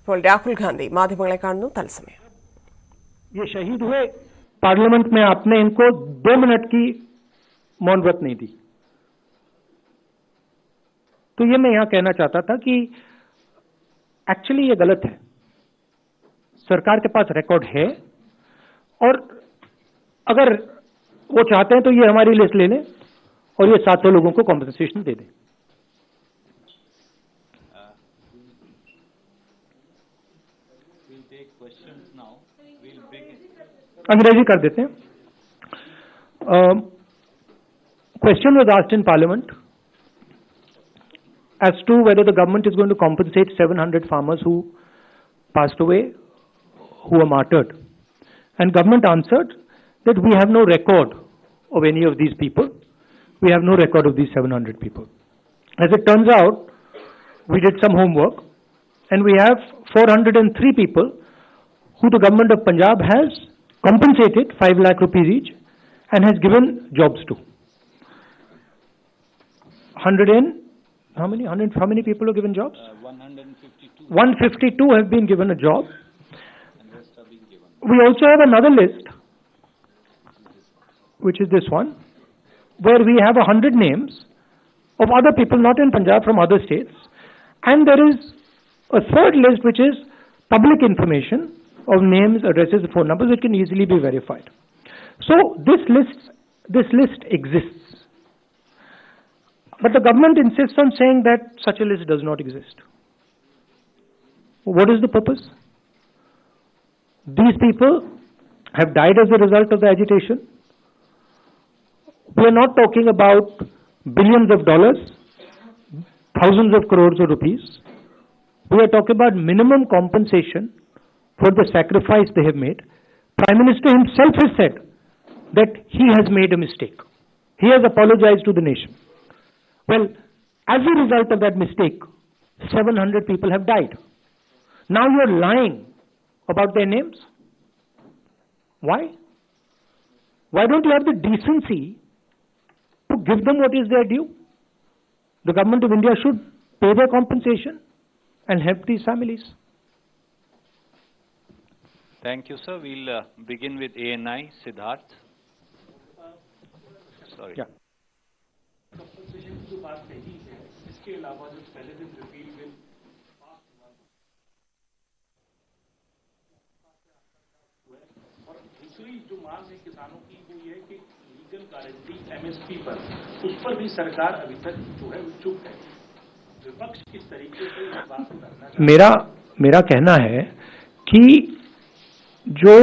ഇപ്പോൾ രാഹുൽ ഗാന്ധി മാധ്യമങ്ങളെ കാണുന്നു തത്സമയം. ये शहीद हुए, पार्लियामेंट में आपने इनको 2 मिनट की मौन व्रत नहीं दी. तो ये मैं यहां कहना चाहता था कि एक्चुअली ये गलत है. सरकार के पास रिकॉर्ड है और अगर वो चाहते हैं तो ये हमारी लिस्ट ले लें और ये 700 लोगों को कॉम्पेंसेशन दे दें. अंग्रेजी कर देते हैं. Question was asked in Parliament as to whether the government is going to compensate 700 farmers who passed away, who were martyred. And government answered that we have no record of any of these people. We have no record of these 700 people. As it turns out, we did some homework and we have 403 people who the government of Punjab has compensated 5 lakh rupees each and has given jobs to. How many people have given jobs? 152. 152 have been given a job. We also have another list, which is this one, where we have 100 names of other people, not in Punjab, from other states. And there is a third list, which is public information of names, addresses, phone numbers, which can easily be verified. So this list exists. But the government insists on saying that such a list does not exist. What is the purpose? These people have died as a result of the agitation. We are not talking about billions of dollars, thousands of crores of rupees. We are talking about minimum compensation for the sacrifice they have made. Prime Minister himself has said that he has made a mistake. He has apologized to the nation. Well, as a result of that mistake, 700 people have died. Now you are lying about their names. Why? Why don't you have the decency to give them what is their due? The government of India should pay their compensation and help these families. Thank you, sir. We'll begin with ANI, Siddharth. Sorry. Yeah. Compensation की जो बात कही है, इसके अलावा जो पहले दिन रिपील बिल और दूसरी जो मांग है किसानों की वो ये है कि लीगल गारंटी एमएसपी पर, उस पर भी सरकार अभी तक जो है चुप है. विपक्ष किस तरीके से इस बात को करना मेरा कहना है कि जो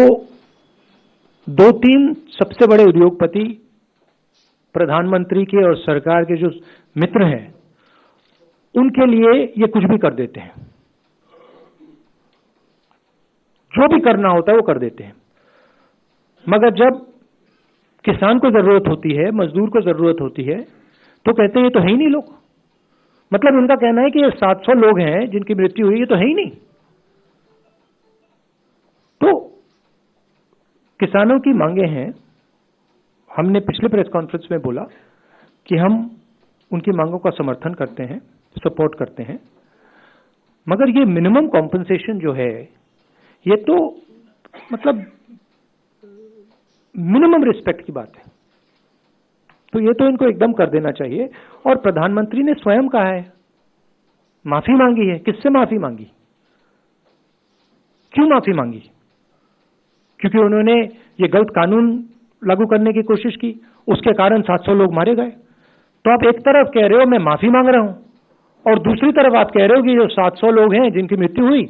2-3 सबसे बड़े उद्योगपति प्रधानमंत्री के और सरकार के जो मित्र हैं, उनके लिए ये कुछ भी कर देते हैं. जो भी करना होता है वो कर देते हैं. मगर जब किसान को जरूरत होती है, मजदूर को जरूरत होती है, तो कहते हैं ये तो है ही नहीं लोग. मतलब उनका कहना है कि ये 700 लोग हैं जिनकी मृत्यु हुई, ये तो है ही नहीं. तो किसानों की मांगे हैं. हमने पिछले प्रेस कॉन्फ्रेंस में बोला कि हम उनकी मांगों का समर्थन करते हैं, सपोर्ट करते हैं. मगर ये मिनिमम कॉम्पेंसेशन जो है, ये तो मतलब मिनिमम रिस्पेक्ट की बात है. तो ये तो इनको एकदम कर देना चाहिए. और प्रधानमंत्री ने स्वयं कहा है, माफी मांगी है. किससे माफी मांगी? क्यों माफी मांगी? क्योंकि उन्होंने ये गलत कानून लागू करने की कोशिश की, उसके कारण 700 लोग मारे गए. तो आप एक तरफ कह रहे हो मैं माफी मांग रहा हूं, और दूसरी तरफ आप कह रहे हो कि जो 700 लोग हैं जिनकी मृत्यु हुई,